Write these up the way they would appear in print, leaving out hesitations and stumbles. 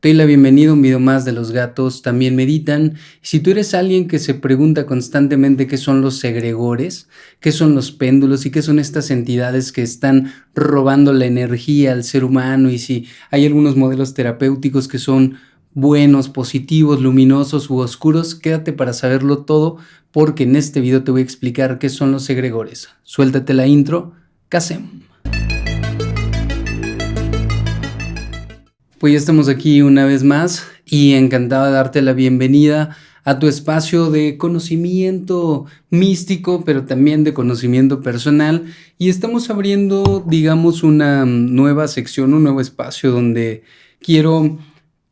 Te doy la bienvenida a un video más de Los gatos también meditan. Si tú eres alguien que se pregunta constantemente qué son los egregores, qué son los péndulos y qué son estas entidades que están robando la energía al ser humano, y si hay algunos modelos terapéuticos que son buenos, positivos, luminosos u oscuros, quédate para saberlo todo, porque en este video te voy a explicar qué son los egregores. Suéltate la intro, Kasem. Pues ya estamos aquí una vez más y encantado de darte la bienvenida a tu espacio de conocimiento místico, pero también de conocimiento personal. Y estamos abriendo, digamos, una nueva sección, un nuevo espacio donde quiero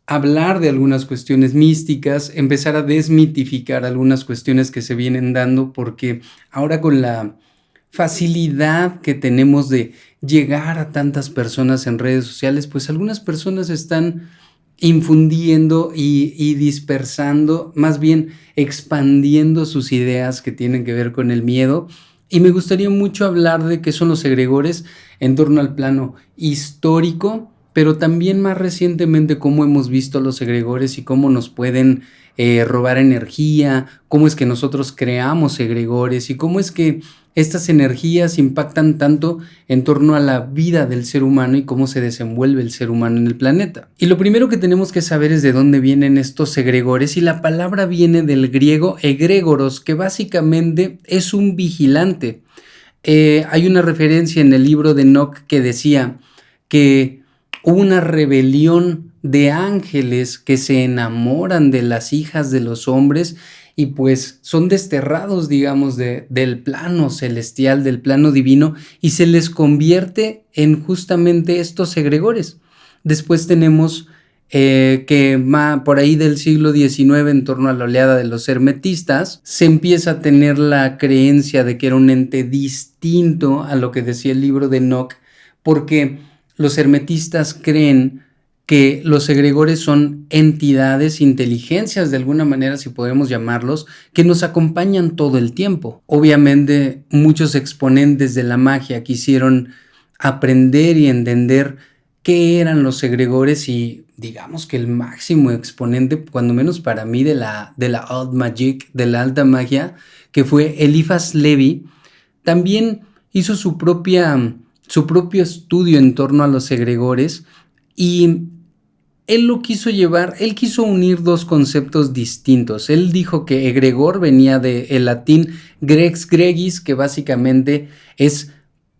hablar de algunas cuestiones místicas, empezar a desmitificar algunas cuestiones que se vienen dando, porque ahora con la facilidad que tenemos de llegar a tantas personas en redes sociales, pues algunas personas están infundiendo y dispersando, más bien expandiendo sus ideas que tienen que ver con el miedo. Y me gustaría mucho hablar de qué son los egregores en torno al plano histórico, pero también más recientemente cómo hemos visto los egregores y cómo nos pueden robar energía, cómo es que nosotros creamos egregores y cómo es que estas energías impactan tanto en torno a la vida del ser humano y cómo se desenvuelve el ser humano en el planeta. Y lo primero que tenemos que saber es de dónde vienen estos egregores, y la palabra viene del griego egregoros, que básicamente es un vigilante. Hay una referencia en el libro de Enoch que decía que hubo una rebelión de ángeles que se enamoran de las hijas de los hombres y pues son desterrados, digamos, del plano celestial, del plano divino, y se les convierte en justamente estos egregores. Después tenemos por ahí del siglo XIX, en torno a la oleada de los hermetistas, se empieza a tener la creencia de que era un ente distinto a lo que decía el libro de Enoch, porque los hermetistas creen que los egregores son entidades, inteligencias de alguna manera, si podemos llamarlos, que nos acompañan todo el tiempo. Obviamente, muchos exponentes de la magia quisieron aprender y entender qué eran los egregores, y digamos que el máximo exponente, cuando menos para mí, de la Old Magic, de la alta magia, que fue Eliphas Levi, también hizo su propio estudio en torno a los egregores, y él quiso unir dos conceptos distintos. Él dijo que egregor venía del latín grex gregis, que básicamente es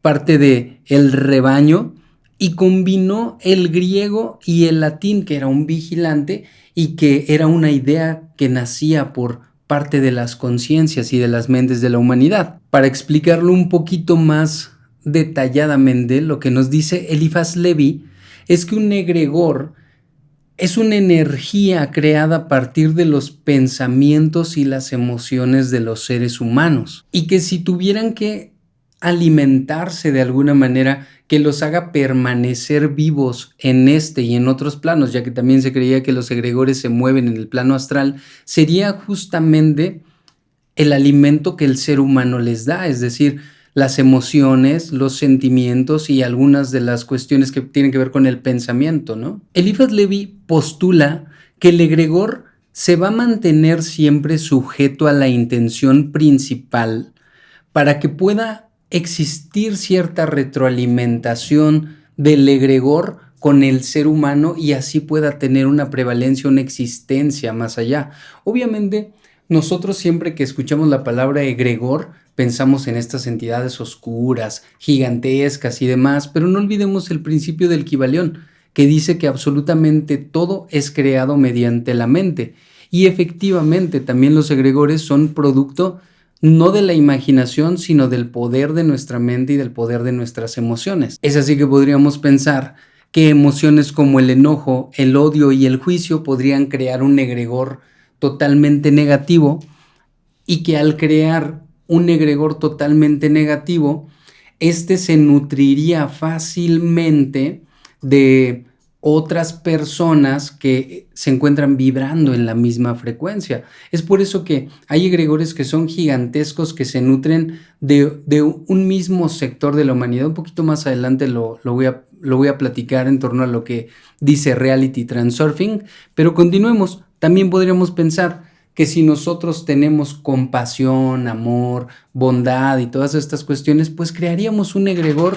parte de el rebaño, y combinó el griego y el latín, que era un vigilante y que era una idea que nacía por parte de las conciencias y de las mentes de la humanidad. Para explicarlo un poquito más detalladamente, lo que nos dice Eliphas Levi es que un egregor es una energía creada a partir de los pensamientos y las emociones de los seres humanos, y que si tuvieran que alimentarse de alguna manera que los haga permanecer vivos en este y en otros planos, ya que también se creía que los egregores se mueven en el plano astral, sería justamente el alimento que el ser humano les da, es decir, las emociones, los sentimientos y algunas de las cuestiones que tienen que ver con el pensamiento, ¿no? Eliphas Levi postula que el egregor se va a mantener siempre sujeto a la intención principal para que pueda existir cierta retroalimentación del egregor con el ser humano y así pueda tener una prevalencia, una existencia más allá. Obviamente, nosotros siempre que escuchamos la palabra egregor pensamos en estas entidades oscuras, gigantescas y demás, pero no olvidemos el principio del Kybalión, que dice que absolutamente todo es creado mediante la mente. Y efectivamente también los egregores son producto no de la imaginación, sino del poder de nuestra mente y del poder de nuestras emociones. Es así que podríamos pensar que emociones como el enojo, el odio y el juicio podrían crear un egregor totalmente negativo, y que al crear un egregor totalmente negativo, este se nutriría fácilmente de otras personas que se encuentran vibrando en la misma frecuencia. Es por eso que hay egregores que son gigantescos, que se nutren de un mismo sector de la humanidad. Un poquito más adelante lo voy a lo voy a platicar en torno a lo que dice Reality Transurfing, pero continuemos. También podríamos pensar que si nosotros tenemos compasión, amor, bondad y todas estas cuestiones, pues crearíamos un egregor,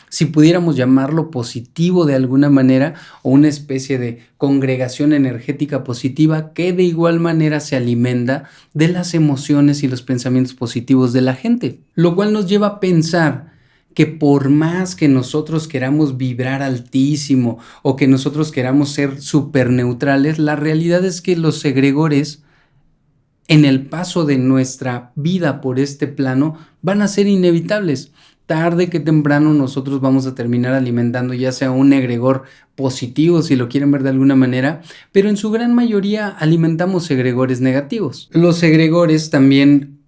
si pudiéramos llamarlo positivo de alguna manera, o una especie de congregación energética positiva que de igual manera se alimenta de las emociones y los pensamientos positivos de la gente. Lo cual nos lleva a pensar que por más que nosotros queramos vibrar altísimo o que nosotros queramos ser súper neutrales, la realidad es que los egregores en el paso de nuestra vida por este plano van a ser inevitables. Tarde que temprano nosotros vamos a terminar alimentando ya sea un egregor positivo, si lo quieren ver de alguna manera, pero en su gran mayoría alimentamos egregores negativos. Los egregores también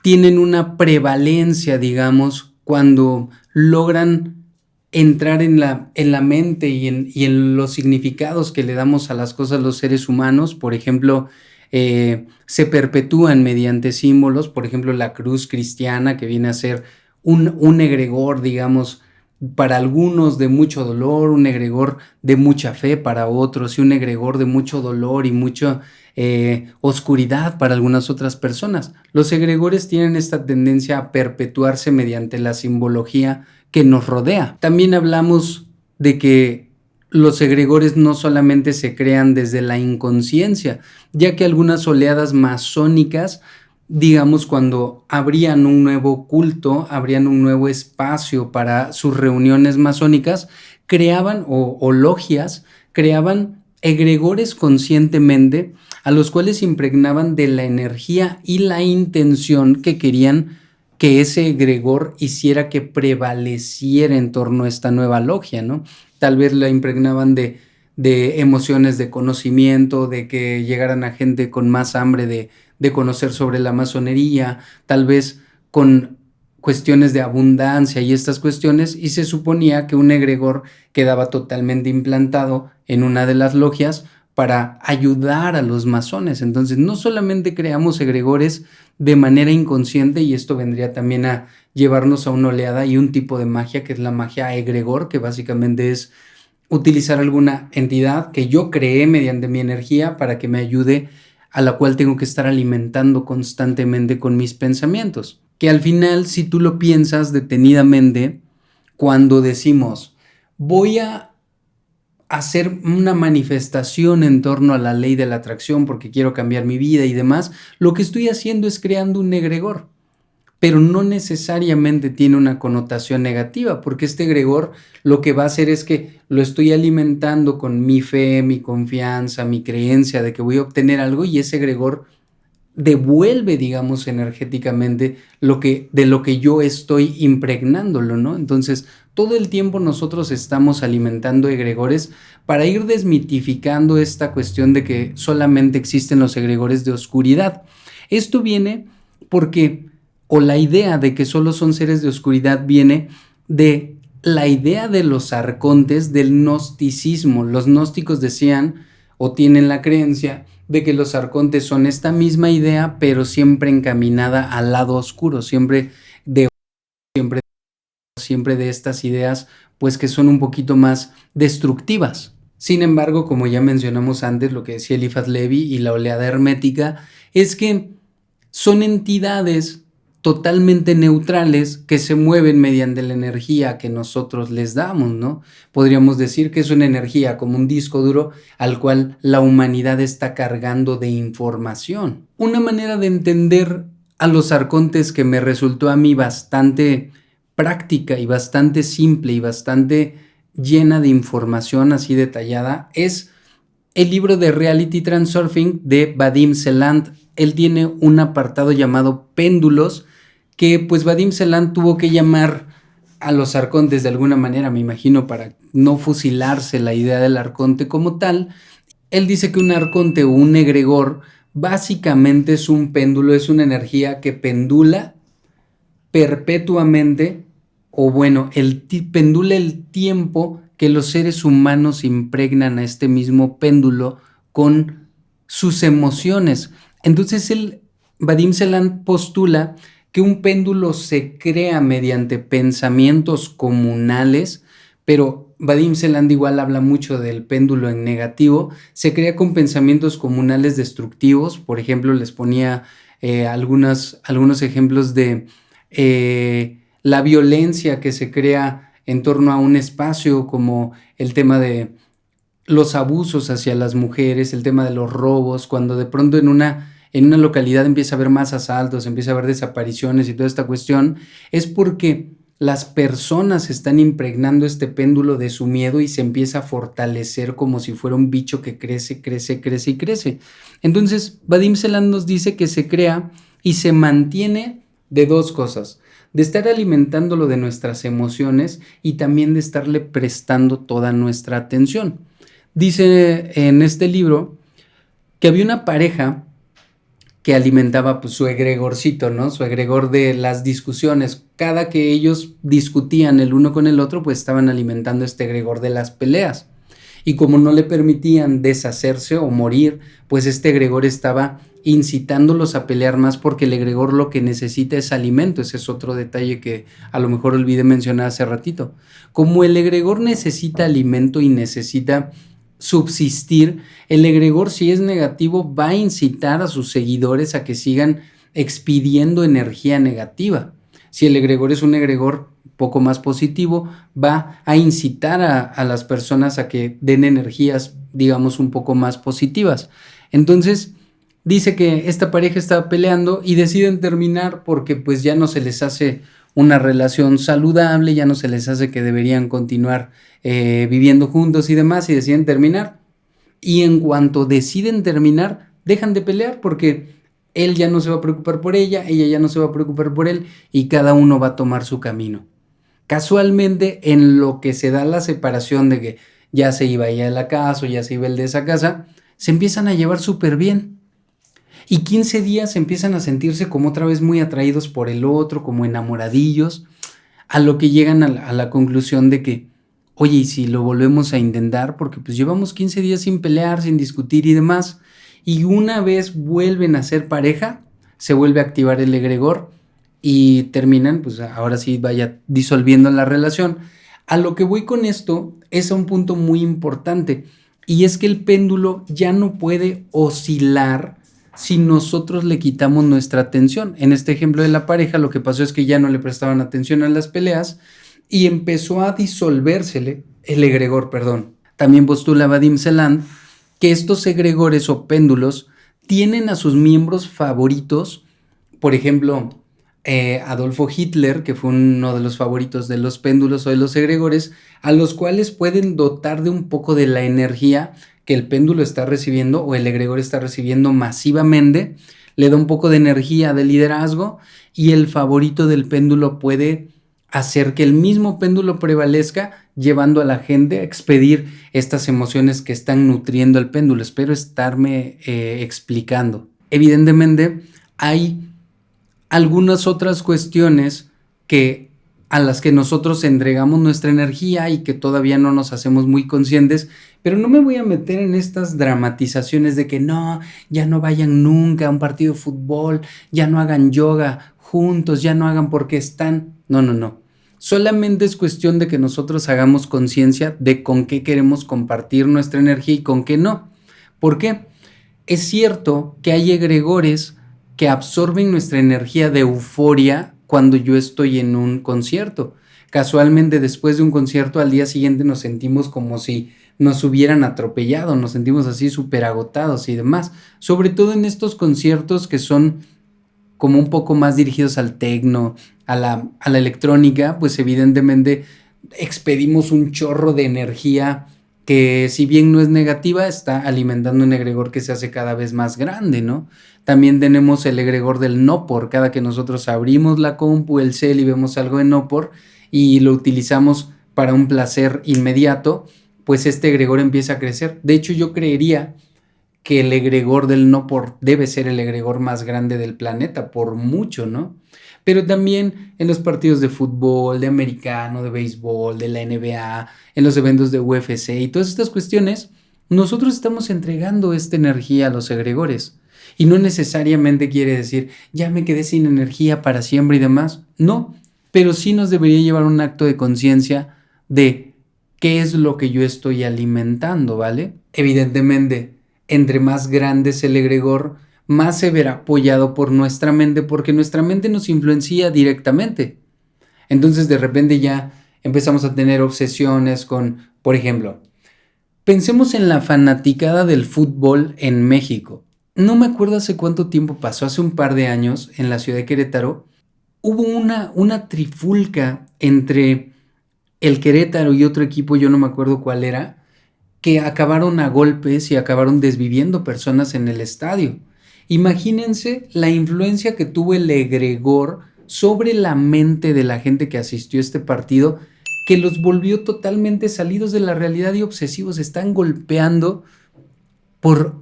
tienen una prevalencia, digamos, cuando logran entrar en la mente y en los significados que le damos a las cosas los seres humanos. Por ejemplo, se perpetúan mediante símbolos, por ejemplo, la cruz cristiana, que viene a ser un egregor, digamos, para algunos de mucho dolor, un egregor de mucha fe para otros, y un egregor de mucho dolor y mucha oscuridad para algunas otras personas. Los egregores tienen esta tendencia a perpetuarse mediante la simbología que nos rodea. También hablamos de que los egregores no solamente se crean desde la inconsciencia, ya que algunas oleadas masónicas, digamos, cuando abrían un nuevo culto, abrían un nuevo espacio para sus reuniones masónicas, creaban, o logias, creaban egregores conscientemente, a los cuales impregnaban de la energía y la intención que querían que ese egregor hiciera que prevaleciera en torno a esta nueva logia, ¿no? Tal vez la impregnaban de emociones de conocimiento, de que llegaran a gente con más hambre de conocer sobre la masonería, tal vez con cuestiones de abundancia y estas cuestiones, y se suponía que un egregor quedaba totalmente implantado en una de las logias para ayudar a los masones. Entonces, no solamente creamos egregores de manera inconsciente, y esto vendría también a llevarnos a una oleada y un tipo de magia que es la magia egregor, que básicamente es utilizar alguna entidad que yo creé mediante mi energía para que me ayude, a la cual tengo que estar alimentando constantemente con mis pensamientos. Que al final, si tú lo piensas detenidamente, cuando decimos voy a hacer una manifestación en torno a la ley de la atracción porque quiero cambiar mi vida y demás, lo que estoy haciendo es creando un egregor, pero no necesariamente tiene una connotación negativa, porque este egregor lo que va a hacer es que lo estoy alimentando con mi fe, mi confianza, mi creencia de que voy a obtener algo, y ese egregor devuelve, digamos, energéticamente de lo que yo estoy impregnándolo, ¿no? Entonces, todo el tiempo nosotros estamos alimentando egregores para ir desmitificando esta cuestión de que solamente existen los egregores de oscuridad. Esto viene porque, o la idea de que solo son seres de oscuridad viene de la idea de los arcontes del gnosticismo. Los gnósticos decían o tienen la creencia de que los arcontes son esta misma idea, pero siempre encaminada al lado oscuro, siempre de estas ideas, pues que son un poquito más destructivas. Sin embargo, como ya mencionamos antes, lo que decía Eliphas Levi y la oleada hermética, es que son entidades totalmente neutrales que se mueven mediante la energía que nosotros les damos, ¿no? Podríamos decir que es una energía como un disco duro al cual la humanidad está cargando de información. Una manera de entender a los arcontes que me resultó a mí bastante práctica y bastante simple y bastante llena de información así detallada es el libro de Reality Transurfing de Vadim Zeland. Él tiene un apartado llamado Péndulos, que pues Vadim Zeland tuvo que llamar a los arcontes de alguna manera, me imagino, para no fusilarse la idea del arconte como tal. Él dice que un arconte o un egregor básicamente es un péndulo, es una energía que pendula perpetuamente, o bueno, pendula el tiempo que los seres humanos impregnan a este mismo péndulo con sus emociones. Entonces Vadim Zeland postula que un péndulo se crea mediante pensamientos comunales, Pero Vadim Zeland igual habla mucho del péndulo en negativo, se crea con pensamientos comunales destructivos. Por ejemplo, les ponía algunos ejemplos de la violencia que se crea en torno a un espacio, como el tema de los abusos hacia las mujeres, el tema de los robos, cuando de pronto en una localidad empieza a haber más asaltos, empieza a haber desapariciones y toda esta cuestión, es porque las personas están impregnando este péndulo de su miedo y se empieza a fortalecer como si fuera un bicho que crece, crece, crece y crece. Entonces, Vadim Zeland nos dice que se crea y se mantiene de dos cosas: de estar alimentándolo de nuestras emociones y también de estarle prestando toda nuestra atención. Dice en este libro que había una pareja que alimentaba pues su egregorcito, ¿no? Su egregor de las discusiones. Cada que ellos discutían el uno con el otro, pues estaban alimentando este egregor de las peleas. Y como no le permitían deshacerse o morir, pues este egregor estaba incitándolos a pelear más, porque el egregor lo que necesita es alimento. Ese es otro detalle que a lo mejor olvidé mencionar hace ratito. Como el egregor necesita alimento y necesita subsistir, el egregor, si es negativo, va a incitar a sus seguidores a que sigan expidiendo energía negativa. Si el egregor es un egregor poco más positivo, va a incitar a las personas a que den energías, digamos, un poco más positivas. Entonces, dice que esta pareja estaba peleando y deciden terminar porque pues ya no se les hace una relación saludable, ya no se les hace que deberían continuar viviendo juntos y demás, y deciden terminar. Y en cuanto deciden terminar, dejan de pelear porque él ya no se va a preocupar por ella ya no se va a preocupar por él, y cada uno va a tomar su camino. Casualmente, en lo que se da la separación de que ya se iba ella de la casa o ya se iba él de esa casa, se empiezan a llevar súper bien. Y 15 días empiezan a sentirse como otra vez muy atraídos por el otro, como enamoradillos, a lo que llegan a la conclusión de que, oye, ¿y si lo volvemos a intentar? Porque pues llevamos 15 días sin pelear, sin discutir y demás. Y una vez vuelven a ser pareja, se vuelve a activar el egregor y terminan, pues ahora sí vaya disolviendo la relación. A lo que voy con esto es a un punto muy importante, y es que el péndulo ya no puede oscilar si nosotros le quitamos nuestra atención. En este ejemplo de la pareja, lo que pasó es que ya no le prestaban atención a las peleas y empezó a disolvérsele el egregor, perdón. También postula Vadim Zeland que estos egregores o péndulos tienen a sus miembros favoritos. Por ejemplo, Adolfo Hitler, que fue uno de los favoritos de los péndulos o de los egregores, a los cuales pueden dotar de un poco de la energía que el péndulo está recibiendo o el egregor está recibiendo masivamente, le da un poco de energía de liderazgo, y el favorito del péndulo puede hacer que el mismo péndulo prevalezca, llevando a la gente a expedir estas emociones que están nutriendo el péndulo. Espero estarme explicando. Evidentemente, hay algunas otras cuestiones a las que nosotros entregamos nuestra energía y que todavía no nos hacemos muy conscientes, pero no me voy a meter en estas dramatizaciones de que no, ya no vayan nunca a un partido de fútbol, ya no hagan yoga juntos, ya no hagan porque están... No. Solamente es cuestión de que nosotros hagamos conciencia de con qué queremos compartir nuestra energía y con qué no. ¿Por qué? Es cierto que hay egregores que absorben nuestra energía de euforia cuando yo estoy en un concierto. Casualmente, después de un concierto, al día siguiente nos sentimos como si nos hubieran atropellado, nos sentimos así súper agotados y demás. Sobre todo en estos conciertos que son como un poco más dirigidos al tecno, a la electrónica, pues evidentemente expedimos un chorro de energía que, si bien no es negativa, está alimentando un egregor que se hace cada vez más grande, ¿no? También tenemos el egregor del no por. Cada que nosotros abrimos la compu, el cel, y vemos algo de no por y lo utilizamos para un placer inmediato, pues este egregor empieza a crecer. De hecho, yo creería que el egregor del no por debe ser el egregor más grande del planeta, por mucho, ¿no? Pero también en los partidos de fútbol, de americano, de béisbol, de la NBA, en los eventos de UFC y todas estas cuestiones, nosotros estamos entregando esta energía a los egregores. Y no necesariamente quiere decir, ya me quedé sin energía para siempre y demás. No, pero sí nos debería llevar un acto de conciencia de qué es lo que yo estoy alimentando, ¿vale? Evidentemente, entre más grande es el egregor, más se verá apoyado por nuestra mente, porque nuestra mente nos influencia directamente. Entonces de repente ya empezamos a tener obsesiones con, por ejemplo, pensemos en la fanaticada del fútbol en México. No me acuerdo hace cuánto tiempo pasó, hace un par de años en la ciudad de Querétaro, hubo una trifulca entre el Querétaro y otro equipo, yo no me acuerdo cuál era, que acabaron a golpes y acabaron desviviendo personas en el estadio. Imagínense la influencia que tuvo el egregor sobre la mente de la gente que asistió a este partido, que los volvió totalmente salidos de la realidad y obsesivos. Están golpeando por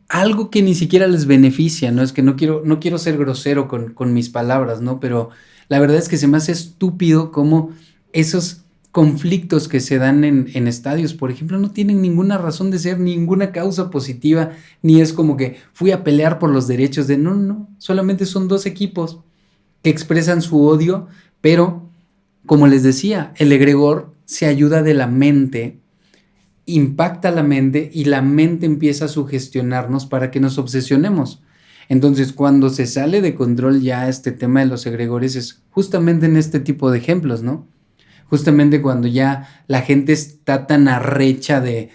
algo que ni siquiera les beneficia, ¿no? Es que no quiero ser grosero con mis palabras, ¿no? Pero la verdad es que se me hace estúpido cómo esos conflictos que se dan en estadios, por ejemplo, no tienen ninguna razón de ser, ninguna causa positiva, ni es como que fui a pelear por los derechos de... No, solamente son dos equipos que expresan su odio, pero como les decía, el egregor se ayuda de la mente, impacta la mente y la mente empieza a sugestionarnos para que nos obsesionemos. Entonces, cuando se sale de control ya este tema de los egregores es justamente en este tipo de ejemplos, ¿no? Justamente cuando ya la gente está tan arrecha de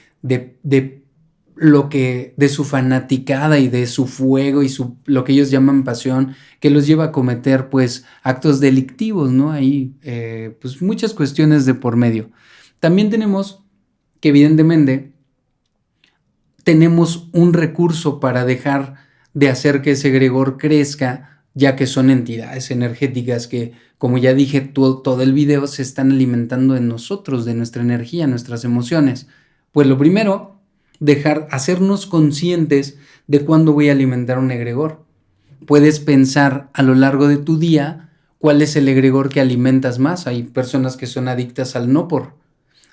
lo que, de su fanaticada y de su fuego y lo que ellos llaman pasión, que los lleva a cometer pues actos delictivos, ¿no? Ahí pues muchas cuestiones de por medio. También tenemos que evidentemente tenemos un recurso para dejar de hacer que ese egregor crezca, ya que son entidades energéticas que, como ya dije, todo el video se están alimentando de nosotros, de nuestra energía, nuestras emociones. Pues lo primero, hacernos conscientes de cuándo voy a alimentar un egregor. Puedes pensar a lo largo de tu día cuál es el egregor que alimentas más. Hay personas que son adictas al no por.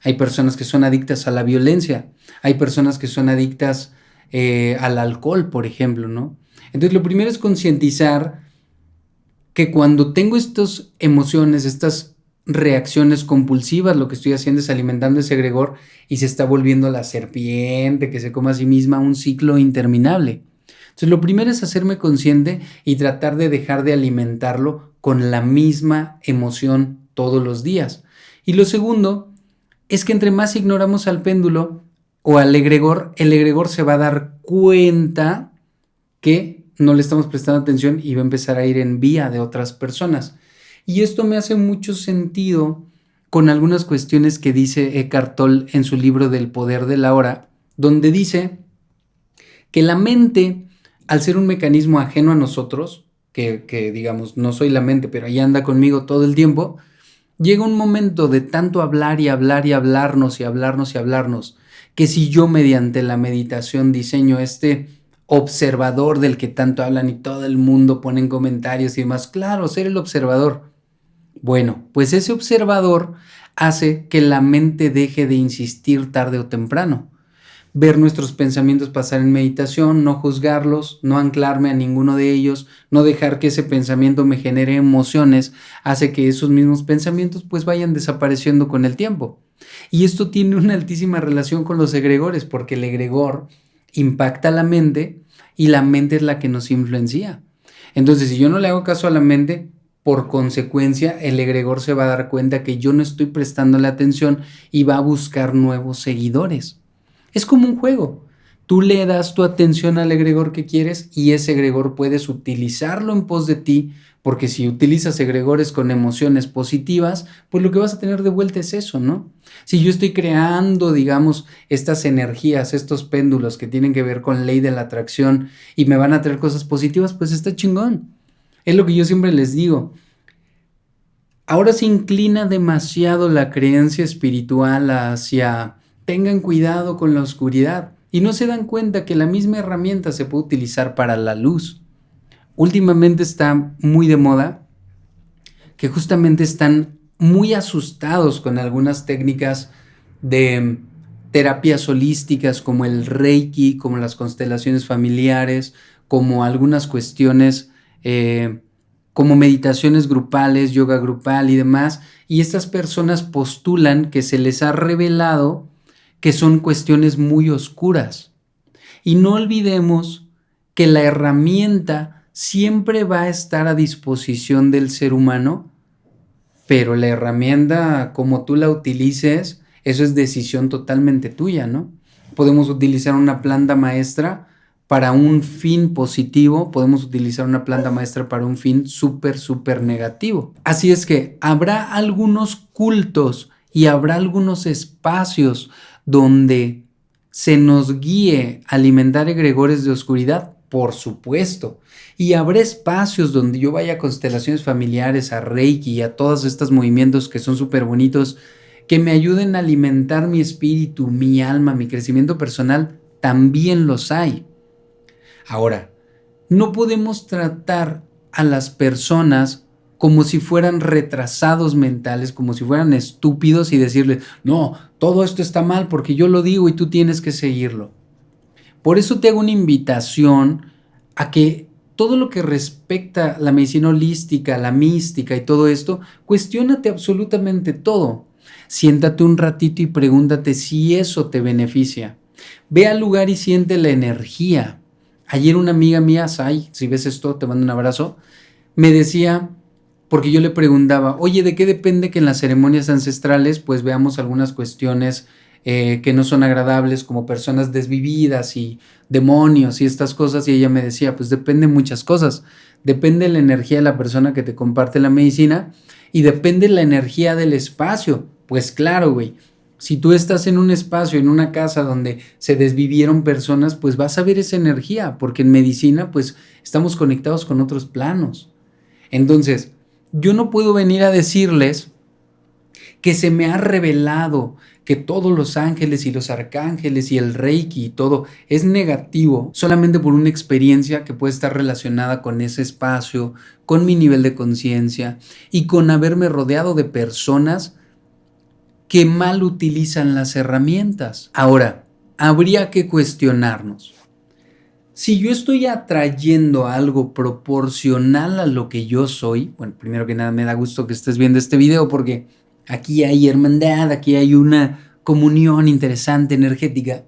Hay personas que son adictas a la violencia, hay personas que son adictas al alcohol, por ejemplo, ¿no? Entonces lo primero es concientizar que cuando tengo estas emociones, estas reacciones compulsivas, lo que estoy haciendo es alimentando ese egregor y se está volviendo la serpiente que se come a sí misma, un ciclo interminable. Entonces lo primero es hacerme consciente y tratar de dejar de alimentarlo con la misma emoción todos los días. Y lo segundo es que entre más ignoramos al péndulo o al egregor, el egregor se va a dar cuenta que no le estamos prestando atención y va a empezar a ir en vía de otras personas. Y esto me hace mucho sentido con algunas cuestiones que dice Eckhart Tolle en su libro del poder de la hora, donde dice que la mente, al ser un mecanismo ajeno a nosotros, que digamos, no soy la mente, pero ahí anda conmigo todo el tiempo, llega un momento de tanto hablar y hablar y hablarnos y hablarnos y hablarnos, que si yo mediante la meditación diseño este observador del que tanto hablan y todo el mundo pone en comentarios y demás, claro, ser el observador. Bueno, pues ese observador hace que la mente deje de insistir tarde o temprano. Ver nuestros pensamientos pasar en meditación, no juzgarlos, no anclarme a ninguno de ellos, no dejar que ese pensamiento me genere emociones, hace que esos mismos pensamientos pues vayan desapareciendo con el tiempo. Y esto tiene una altísima relación con los egregores, porque el egregor impacta la mente y la mente es la que nos influencia. Entonces, si yo no le hago caso a la mente, por consecuencia, el egregor se va a dar cuenta que yo no estoy prestándole atención y va a buscar nuevos seguidores. Es como un juego. Tú le das tu atención al egregor que quieres y ese egregor puedes utilizarlo en pos de ti, porque si utilizas egregores con emociones positivas, pues lo que vas a tener de vuelta es eso, ¿no? Si yo estoy creando, digamos, estas energías, estos péndulos que tienen que ver con ley de la atracción y me van a traer cosas positivas, pues está chingón. Es lo que yo siempre les digo. Ahora se inclina demasiado la creencia espiritual hacia tengan cuidado con la oscuridad y no se dan cuenta que la misma herramienta se puede utilizar para la luz. Últimamente está muy de moda que justamente están muy asustados con algunas técnicas de terapias holísticas como el Reiki, como las constelaciones familiares, como algunas cuestiones como meditaciones grupales, yoga grupal y demás, y estas personas postulan que se les ha revelado que son cuestiones muy oscuras. Y no olvidemos que la herramienta siempre va a estar a disposición del ser humano, pero la herramienta, como tú la utilices, eso es decisión totalmente tuya, ¿no? Podemos utilizar una planta maestra para un fin positivo, podemos utilizar una planta maestra para un fin súper negativo. Así es que habrá algunos cultos y habrá algunos espacios donde se nos guíe a alimentar egregores de oscuridad, por supuesto. Y habrá espacios donde yo vaya a constelaciones familiares, a Reiki y a todos estos movimientos que son súper bonitos, que me ayuden a alimentar mi espíritu, mi alma, mi crecimiento personal, también los hay. Ahora, no podemos tratar a las personas como si fueran retrasados mentales, como si fueran estúpidos y decirles, no, todo esto está mal porque yo lo digo y tú tienes que seguirlo. Por eso te hago una invitación a que todo lo que respecta a la medicina holística, la mística y todo esto, cuestiónate absolutamente todo. Siéntate un ratito y pregúntate si eso te beneficia. Ve al lugar y siente la energía. Ayer una amiga mía, Sai, si ves esto, te mando un abrazo, me decía, porque yo le preguntaba, oye, ¿de qué depende que en las ceremonias ancestrales pues veamos algunas cuestiones que no son agradables, como personas desvividas y demonios y estas cosas? Y ella me decía, pues depende de muchas cosas. Depende de la energía de la persona que te comparte la medicina y depende de la energía del espacio. Pues claro, güey. Si tú estás en un espacio, en una casa donde se desvivieron personas, pues vas a ver esa energía, porque en medicina pues estamos conectados con otros planos. Entonces, yo no puedo venir a decirles que se me ha revelado que todos los ángeles y los arcángeles y el Reiki y todo es negativo solamente por una experiencia que puede estar relacionada con ese espacio, con mi nivel de conciencia y con haberme rodeado de personas que mal utilizan las herramientas. Ahora, habría que cuestionarnos. Si yo estoy atrayendo algo proporcional a lo que yo soy, bueno, primero que nada me da gusto que estés viendo este video porque aquí hay hermandad, aquí hay una comunión interesante, energética.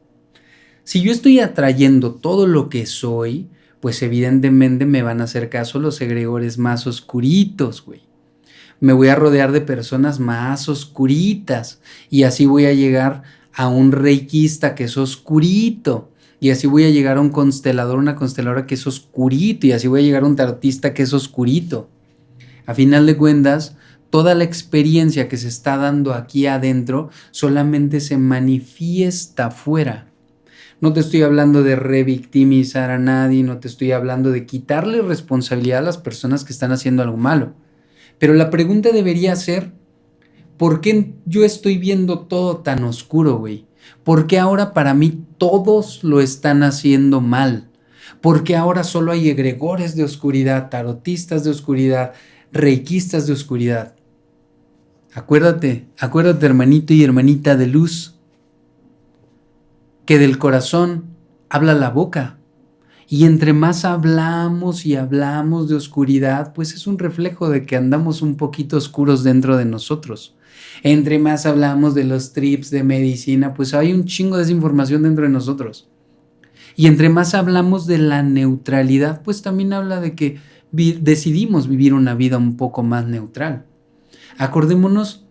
Si yo estoy atrayendo todo lo que soy, pues evidentemente me van a hacer caso los egregores más oscuritos, güey. Me voy a rodear de personas más oscuritas y así voy a llegar a un reikista que es oscurito. Y así voy a llegar a un constelador, una consteladora que es oscurito. Y así voy a llegar a un tarotista que es oscurito. A final de cuentas, toda la experiencia que se está dando aquí adentro solamente se manifiesta afuera. No te estoy hablando de revictimizar a nadie, no te estoy hablando de quitarle responsabilidad a las personas que están haciendo algo malo. Pero la pregunta debería ser, ¿por qué yo estoy viendo todo tan oscuro, güey? ¿Por qué ahora para mí todos lo están haciendo mal? ¿Por qué ahora solo hay egregores de oscuridad, tarotistas de oscuridad, reikistas de oscuridad? Acuérdate, hermanito y hermanita de luz, que del corazón habla la boca. Y entre más hablamos y hablamos de oscuridad, pues es un reflejo de que andamos un poquito oscuros dentro de nosotros. Entre más hablamos de los trips de medicina, pues hay un chingo de desinformación dentro de nosotros. Y entre más hablamos de la neutralidad, pues también habla de que decidimos vivir una vida un poco más neutral. Acordémonos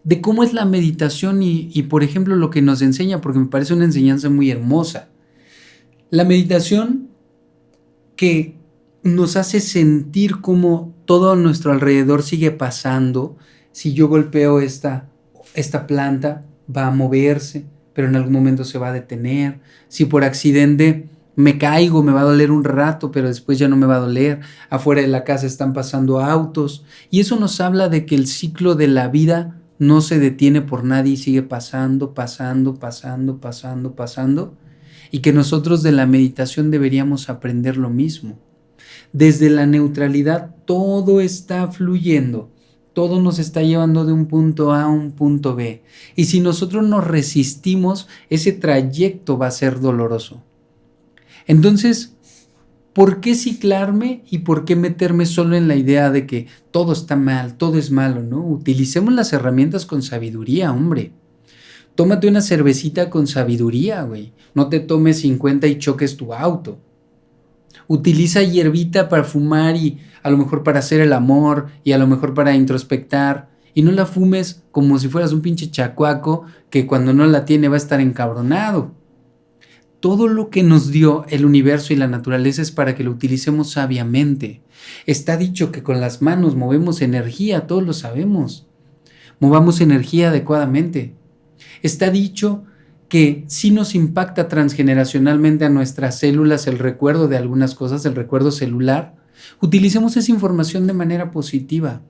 de cómo es la meditación y por ejemplo, lo que nos enseña, porque me parece una enseñanza muy hermosa. La meditación que nos hace sentir cómo todo a nuestro alrededor sigue pasando. Si yo golpeo esta planta, va a moverse, pero en algún momento se va a detener. Si por accidente me caigo, me va a doler un rato, pero después ya no me va a doler. Afuera de la casa están pasando autos. Y eso nos habla de que el ciclo de la vida no se detiene por nadie y sigue pasando. Y que nosotros de la meditación deberíamos aprender lo mismo. Desde la neutralidad todo está fluyendo, todo nos está llevando de un punto A a un punto B. Y si nosotros nos resistimos, ese trayecto va a ser doloroso. Entonces, ¿Por qué ciclarme y por qué meterme solo en la idea de que todo está mal, todo es malo, ¿no? Utilicemos las herramientas con sabiduría, hombre. Tómate una cervecita con sabiduría, güey. No te tomes 50 y choques tu auto. Utiliza hierbita para fumar y a lo mejor para hacer el amor y a lo mejor para introspectar. Y no la fumes como si fueras un pinche chacuaco que cuando no la tiene va a estar encabronado. Todo lo que nos dio el universo y la naturaleza es para que lo utilicemos sabiamente. Está dicho que con las manos movemos energía, todos lo sabemos. Movamos energía adecuadamente. Está dicho que sí nos impacta transgeneracionalmente a nuestras células el recuerdo de algunas cosas, el recuerdo celular. Utilicemos esa información de manera positiva.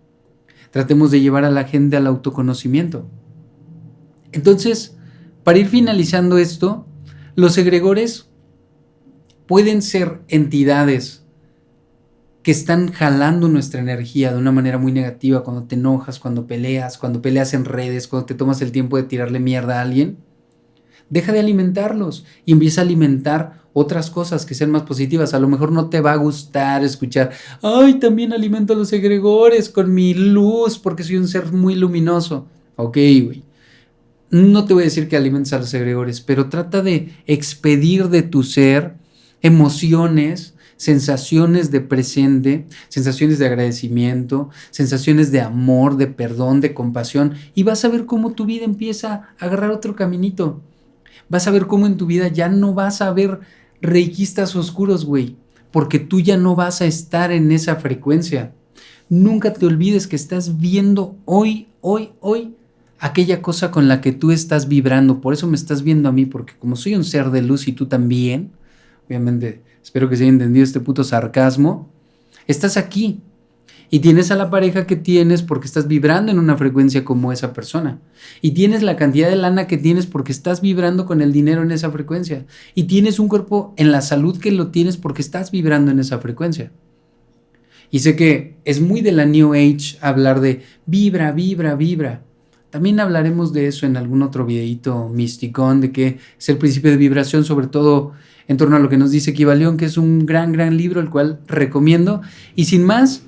Tratemos de llevar a la gente al autoconocimiento. Entonces, para ir finalizando esto, los egregores pueden ser entidades que están jalando nuestra energía de una manera muy negativa cuando te enojas, cuando peleas en redes, cuando te tomas el tiempo de tirarle mierda a alguien. Deja de alimentarlos y empieza a alimentar otras cosas que sean más positivas. A lo mejor no te va a gustar escuchar, ay, también alimento a los egregores con mi luz porque soy un ser muy luminoso. Ok, güey. No te voy a decir que alimentes a los egregores, pero trata de expedir de tu ser emociones, sensaciones de presente, sensaciones de agradecimiento, sensaciones de amor, de perdón, de compasión, y vas a ver cómo tu vida empieza a agarrar otro caminito. Vas a ver cómo en tu vida ya no vas a ver reikistas oscuros, güey, porque tú ya no vas a estar en esa frecuencia. Nunca te olvides que estás viendo hoy, aquella cosa con la que tú estás vibrando. Por eso me estás viendo a mí, porque como soy un ser de luz y tú también, obviamente espero que se haya entendido este puto sarcasmo, estás aquí y tienes a la pareja que tienes porque estás vibrando en una frecuencia como esa persona, y tienes la cantidad de lana que tienes porque estás vibrando con el dinero en esa frecuencia, y tienes un cuerpo en la salud que lo tienes porque estás vibrando en esa frecuencia. Y sé que es muy de la New Age hablar de vibra, vibra, vibra. También hablaremos de eso en algún otro videito misticón, de que es el principio de vibración, sobre todo en torno a lo que nos dice Kybalión, que es un gran, gran libro, el cual recomiendo. Y sin más,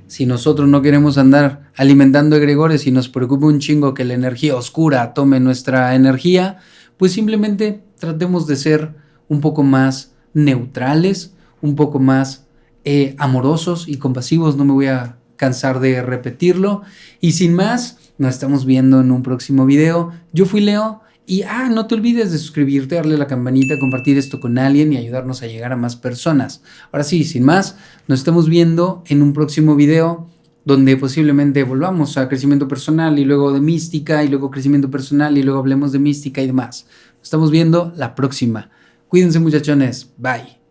si nosotros no queremos andar alimentando egregores y nos preocupa un chingo que la energía oscura tome nuestra energía, pues simplemente tratemos de ser un poco más neutrales, un poco más amorosos y compasivos. No me voy a cansar de repetirlo. Y sin más, nos estamos viendo en un próximo video. Yo fui Leo y no te olvides de suscribirte, darle a la campanita, compartir esto con alguien y ayudarnos a llegar a más personas. Ahora sí, sin más, nos estamos viendo en un próximo video donde posiblemente volvamos a crecimiento personal y luego de mística y luego crecimiento personal y luego hablemos de mística y demás. Nos estamos viendo la próxima. Cuídense, muchachones. Bye.